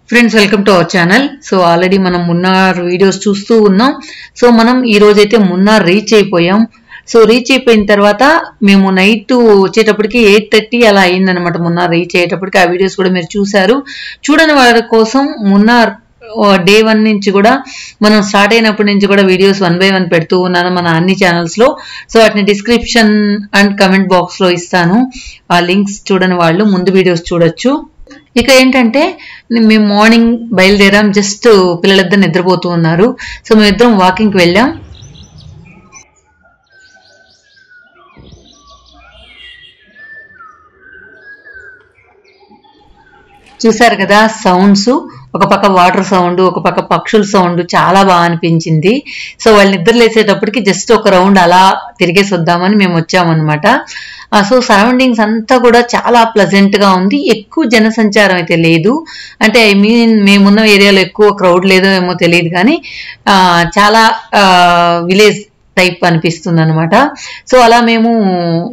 Friends welcome to our channel. So already మనం Munnar videos చూస్తూ ఉన్నాం. సో మనం ఈ రోజైతే మున్నార్ రీచ్ అయిపోయాం. సో రీచ్ అయిపోయిన తర్వాత మేము నైట్ వచ్చేటప్పటికి 8:30 అలా అయిందనమాట. మున్నార్ రీచ్ అయ్యేటప్పటికి ఆ వీడియోస్ కూడా మీరు చూసారు. చూడని వారి కోసం మున్నార్ డే 1 నుంచి కూడా మనం స్టార్ట్ అయినప్పటి నుంచి కూడా వీడియోస్ 1 by 1 పెడుతూ ఉన్నాను మన అన్ని ఛానల్స్ లో. సో వాటిని డిస్క్రిప్షన్ అండ్ కమెంట్ బాక్స్ లో ఇస్తాను. ఆ లింక్స్ చూడని వాళ్ళు ముందు వీడియోస్ చూడొచ్చు. ఇక ఏంటంటే మేము మార్నింగ్ బయలుదేరాం. జస్ట్ పిల్లలిద్దరు నిద్రపోతూ ఉన్నారు. సో మేమిద్దరం వాకింగ్కి వెళ్ళాం. చూసారు కదా సౌండ్స్, ఒక పక్క వాటర్ సౌండ్, ఒక పక్క పక్షుల సౌండ్ చాలా బాగా అనిపించింది. సో వాళ్ళు నిద్ర లేసేటప్పటికి జస్ట్ ఒక రౌండ్ అలా తిరిగేసి వద్దామని మేము వచ్చామన్నమాట. సో సరౌండింగ్స్ అంతా కూడా చాలా ప్లెజెంట్ గా ఉంది. ఎక్కువ జనసంచారం అయితే లేదు. అంటే ఐ మీన్ మేమున్న ఏరియాలో ఎక్కువ క్రౌడ్ లేదో ఏమో తెలియదు, కానీ చాలా విలేజ్ టైప్ అనిపిస్తుంది అనమాట. సో అలా మేము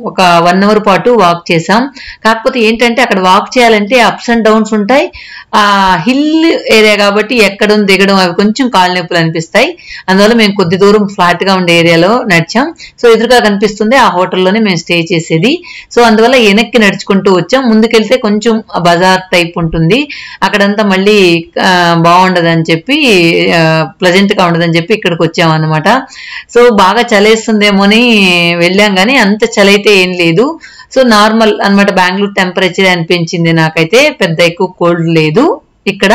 ఒక 1 hour పాటు వాక్ చేసాం. కాకపోతే ఏంటంటే అక్కడ వాక్ చేయాలంటే అప్స్ అండ్ డౌన్స్ ఉంటాయి. ఆ హిల్ ఏరియా కాబట్టి ఎక్కడం దిగడం అవి కొంచెం కాళ్ళ నొప్పులు అనిపిస్తాయి. అందువల్ల మేము కొద్ది దూరం ఫ్లాట్ గా ఉండే ఏరియాలో నడిచాం. సో ఎదురుగా కనిపిస్తుంది ఆ హోటల్లోనే మేము స్టే చేసేది. సో అందువల్ల వెనక్కి నడుచుకుంటూ వచ్చాం. ముందుకెళ్తే కొంచెం బజార్ టైప్ ఉంటుంది, అక్కడంతా మళ్ళీ బాగుండదని చెప్పి ప్లెజెంట్ గా ఉండదని చెప్పి ఇక్కడికి వచ్చాం అనమాట. సో బాగా చలేస్తుందేమో అని వెళ్ళాం, కానీ అంత చలైతే ఏం లేదు. సో నార్మల్ అన్నమాట. బెంగళూరు టెంపరేచర్ అనిపించింది నాకైతే, పెద్ద ఎక్కువ కోల్డ్ లేదు ఇక్కడ.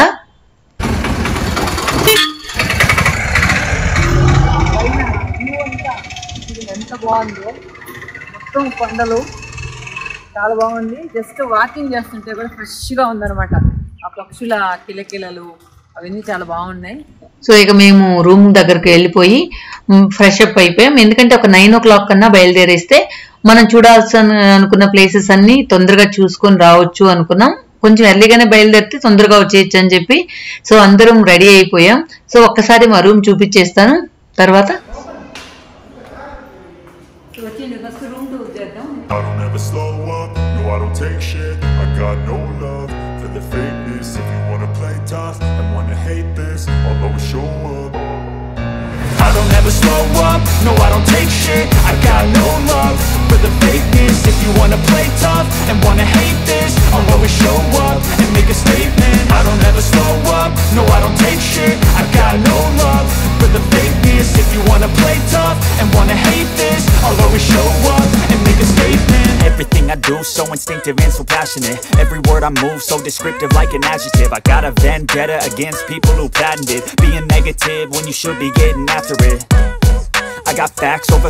ఎంత బాగుందో, మొత్తం కొండలు చాలా బాగుంది. జస్ట్ వాకింగ్ చేస్తుంటే కూడా ఫ్రెష్ గా ఉందన్నమాట. ఆ పక్షుల కిలకిలలు అవన్నీ చాలా బాగున్నాయి. సో ఇక మేము రూమ్ దగ్గరికి వెళ్ళిపోయి ఫ్రెష్ అప్ అయిపోయాం. ఎందుకంటే ఒక 9 o'clock కన్నా బయలుదేరేస్తే మనం చూడాల్సిన అనుకున్న ప్లేసెస్ అన్ని తొందరగా చూసుకొని రావచ్చు అనుకున్నాం. కొంచెం ఎర్లీగానే బయలుదేరితే తొందరగా వచ్చేయచ్చు అని చెప్పి సో అందరం రెడీ అయిపోయాం. సో ఒక్కసారి మా రూమ్ చూపించేస్తాను తర్వాత. I don't ever slow up, no I don't take shit. I got no love for the fakeness. If you wanna play tough and wanna hate this, I'll always show up and make a statement. I don't ever slow up, no I don't take shit. I got no love for the fakeness. If you wanna play tough and wanna hate this, I'll always show up and make a statement. Everything I do so instinctive and so passionate. Every word I move so descriptive like an adjective. I got a vendetta against people who patented being negative when you should be getting after it. I got facts over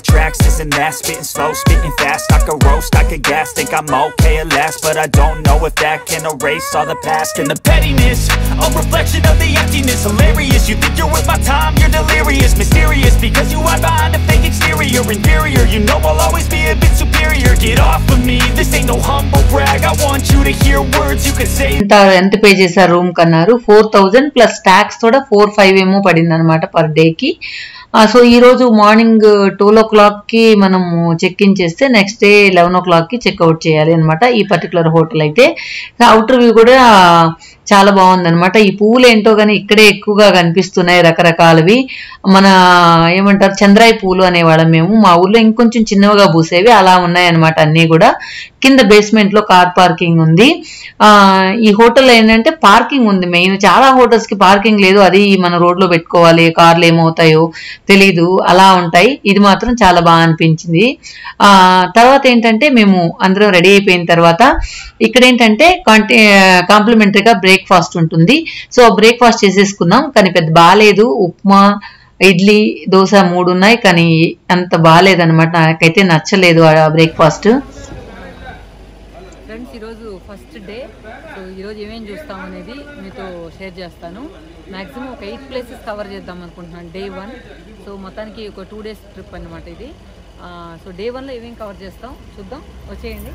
tracks, this and that. Spitting slow, spitting fast. I could roast, I could gas. Think I'm okay at last, but I don't know if that can erase all the past. And the pettiness, a reflection of the emptiness. Hilarious, you think you're worth my time, you're delirious. Mysterious, because you hide behind a fake exterior. Inferior, you know I'll always be a bit superior. Get off of me, this ain't no humble brag. I want you to hear words you can say. ఎంత pay చేశారు room కన్నారు? 4,000 plus tax కూడా 4-5 ఏమో పడింది అనమాట per డేకి. So ఈ రోజు మార్నింగ్ 12 o'clock కి మనము చెక్ ఇన్ చేస్తే నెక్స్ట్ డే 11 o'clock కి చెక్అవుట్ చేయాలి అనమాట. ఈ పర్టికులర్ హోటల్ అయితే అవుటర్ వ్యూ కూడా చాలా బాగుందనమాట. ఈ పువ్వులు ఏంటో కానీ ఇక్కడే ఎక్కువగా కనిపిస్తున్నాయి, రకరకాలవి. మన ఏమంటారు చంద్రాయి పూలు అనేవాళ్ళం మేము. మా ఊర్లో ఇంకొంచెం చిన్నవిగా పూసేవి, అలా ఉన్నాయన్నమాట అన్నీ కూడా. కింద బేస్మెంట్ లో కార్ పార్కింగ్ ఉంది. ఈ హోటల్ ఏంటంటే పార్కింగ్ ఉంది మెయిన్. చాలా హోటల్స్ కి పార్కింగ్ లేదు, అది మన రోడ్ లో పెట్టుకోవాలి, కార్లు ఏమవుతాయో తెలీదు, అలా ఉంటాయి. ఇది మాత్రం చాలా బాగా అనిపించింది. తర్వాత ఏంటంటే మేము అందరం రెడీ అయిపోయిన తర్వాత ఇక్కడ ఏంటంటే కాంప్లిమెంటరీగా బ్రేక్ఫాస్ట్ ఉంటుంది. సో బ్రేక్ఫాస్ట్ చేసేసుకున్నాం, కానీ పెద్ద బాగాలేదు. ఉప్మా, ఇడ్లీ, దోశ 3 ఉన్నాయి, కానీ అంత బాగాలేదన్నమాట. నాకైతే నచ్చలేదు ఆ బ్రేక్ఫాస్ట్. ఫ్రెండ్స్ ఈరోజు ఫస్ట్ డే. సో ఈరోజు ఏమేమి చూస్తాం అనేది మీతో షేర్ చేస్తాను. మ్యాక్సిమం ఒక 8 places కవర్ చేద్దాం అనుకుంటున్నాను డే 1. సో మొత్తానికి ఒక 2 days ట్రిప్ అనమాట ఇది. సో డే 1లో ఏమేమి కవర్ చేస్తాం చూద్దాం, వచ్చేయండి.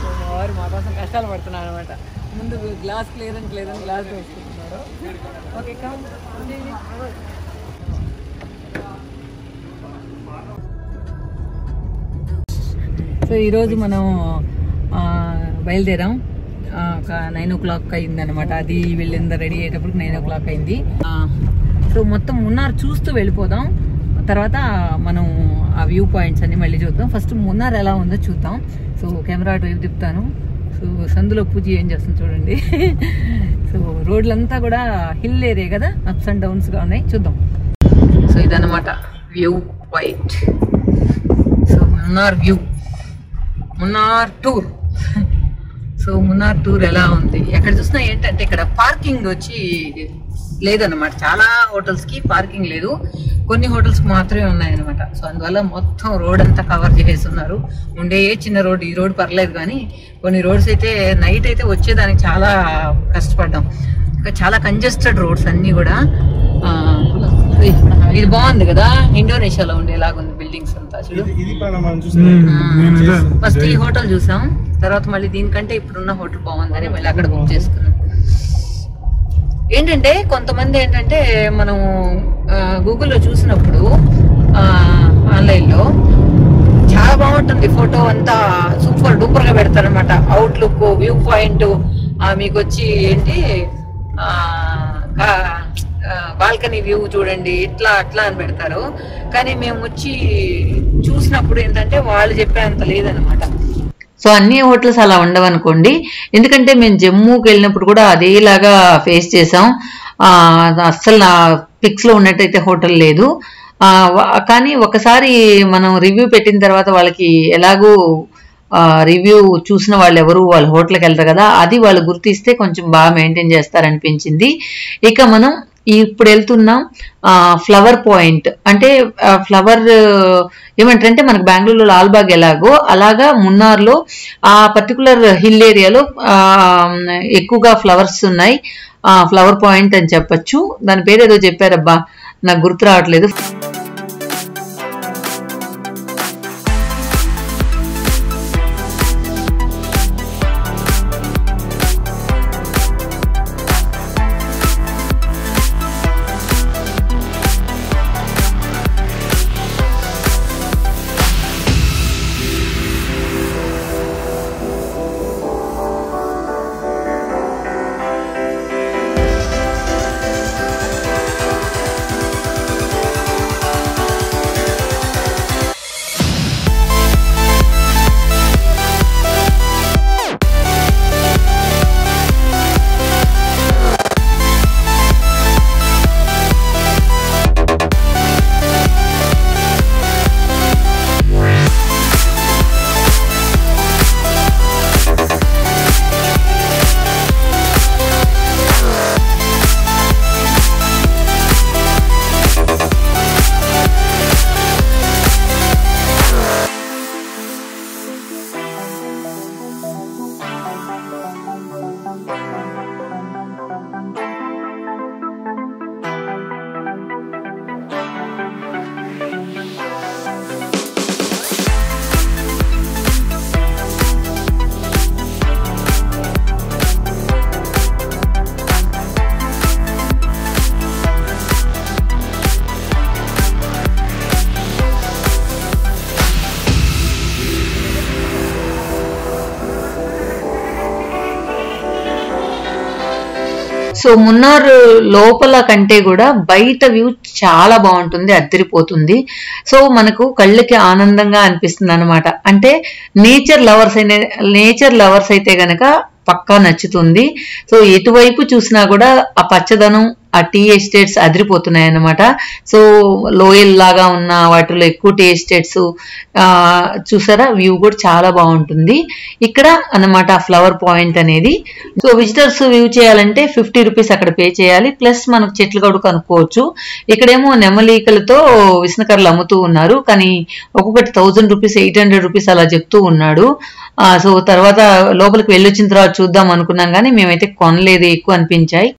సో మా వారు మా కోసం కష్టాలు పడుతున్నారు అనమాట. ముందు గ్లాస్ క్లియరెన్స్ లేదని గ్లాస్ వేసుకుంటున్నారు. Okay come. సో ఈరోజు మనం బయలుదేరాం. ఒక 9 o'clock అయింది అనమాట. అది వెళ్ళిందా రెడీ అయ్యేటప్పుడు 9 o'clock అయింది. సో మొత్తం మున్నార్ చూస్తూ వెళ్ళిపోదాం. తర్వాత మనం ఆ వ్యూ పాయింట్స్ అన్ని మళ్ళీ చూద్దాం. ఫస్ట్ మున్నార్ ఎలా ఉందో చూద్దాం. సో కెమెరా అటు వైపు తిప్పుతాను. సో సందులో పూజ ఏం చేస్తుంది చూడండి. సో రోడ్లంతా కూడా హిల్ ఏరియా కదా, అప్స్ అండ్ డౌన్స్గా ఉన్నాయి. చూద్దాం. సో ఇదన్నమాట view point. So Munnar view, Munnar tour. So Munnar tour ఎలా ఉంది, ఎక్కడ చూసినా ఏంటంటే ఇక్కడ పార్కింగ్ వచ్చి లేదన్నమాట. చాలా హోటల్స్ కి పార్కింగ్ లేదు, కొన్ని హోటల్స్ కి మాత్రమే ఉన్నాయన్నమాట. సో అందువల్ల మొత్తం రోడ్ అంతా కవర్ చేసేస్తున్నారు. ఉండే చిన్న రోడ్, ఈ రోడ్ పర్లేదు, కానీ కొన్ని రోడ్స్ అయితే నైట్ అయితే వచ్చేదానికి చాలా కష్టపడ్డాం. ఇంకా చాలా కంజెస్టెడ్ రోడ్స్ అన్ని కూడా. ఇది బాగుంది కదా, ఇండోనేషియాలో ఉండేలాగా ఉంది బిల్డింగ్స్ అంతా. చూడు, ఫస్ట్ ఈ హోటల్ చూసాం, తర్వాత మళ్ళీ దీనికంటే ఇప్పుడున్న హోటల్ బాగుందని మళ్ళీ అక్కడ బుక్ చేసుకున్నాం. ఏంటంటే కొంతమంది ఏంటంటే మనం గూగుల్లో చూసినప్పుడు ఆన్లైన్లో చాలా బాగుంటుంది, ఫోటో అంతా సూపర్ డూపర్ గా పెడతారనమాట. అవుట్లుక్, వ్యూ పాయింట్, మీకు వచ్చి ఏంటి బాల్కనీ వ్యూ చూడండి, ఇట్లా అట్లా అని పెడతారు. కానీ మేము వచ్చి చూసినప్పుడు ఏంటంటే వాళ్ళు చెప్పేంత లేదనమాట. సో అన్ని హోటల్స్ అలా ఉండవనుకోండి, ఎందుకంటే మేము జమ్మూకి వెళ్ళినప్పుడు కూడా అదేలాగా ఫేస్ చేసాం. అస్సలు నా పిక్స్ లో ఉన్నట్టయితే హోటల్ లేదు. కానీ ఒకసారి మనం రివ్యూ పెట్టిన తర్వాత వాళ్ళకి ఎలాగూ రివ్యూ చూసిన వాళ్ళు ఎవరు వాళ్ళ హోటల్కి వెళ్తారు కదా, అది వాళ్ళు గుర్తిస్తే కొంచెం బాగా మెయింటైన్ చేస్తారనిపించింది. ఇక మనం ఇప్పుడు వెళ్తున్నాం ఫ్లవర్ పాయింట్. అంటే ఫ్లవర్ ఏమంటారంటే మనకు బెంగళూరులో లాల్బాగ్ ఎలాగో అలాగా మున్నార్లో ఆ పర్టికులర్ హిల్ ఏరియాలో ఎక్కువగా ఫ్లవర్స్ ఉన్నాయి. ఫ్లవర్ పాయింట్ అని చెప్పచ్చు. దాని పేరు ఏదో చెప్పారబ్బా, నాకు గుర్తు రావట్లేదు. సో మున్నార్ లోపల కంటే కూడా బయట వ్యూ చాలా బాగుంటుంది, అద్దరిపోతుంది. సో మనకు కళ్ళకి ఆనందంగా అనిపిస్తుంది అనమాట. అంటే నేచర్ లవర్స్ అయితే గనక పక్కా నచ్చుతుంది. సో ఎటువైపు చూసినా కూడా ఆ పచ్చదనం, ఆ టీ ఎస్టేట్స్ అదిరిపోతున్నాయి అన్నమాట. సో లోయల్ లాగా ఉన్న వాటిలో ఎక్కువ టీ ఎస్టేట్స్ చూసారా, వ్యూ కూడా చాలా బాగుంటుంది ఇక్కడ అన్నమాట. ఫ్లవర్ పాయింట్ అనేది. సో విజిటర్స్ వ్యూ చేయాలంటే 50 రూపీస్ అక్కడ పే చేయాలి, ప్లస్ మనకు చెట్లు కూడా కనుక్కోవచ్చు. ఇక్కడేమో నెమలికలతో విసనకర్రలు అమ్ముతూ ఉన్నారు, కానీ ఒక్కొక్కటి 1000 రూపీస్ 800 రూపీస్ అలా చెప్తూ ఉన్నాడు. సో తర్వాత లోపలికి వెళ్ళొచ్చిన తర్వాత చూద్దాం అనుకున్నాం, కానీ మేమైతే కొనలేదు, ఎక్కువ అనిపించాయి.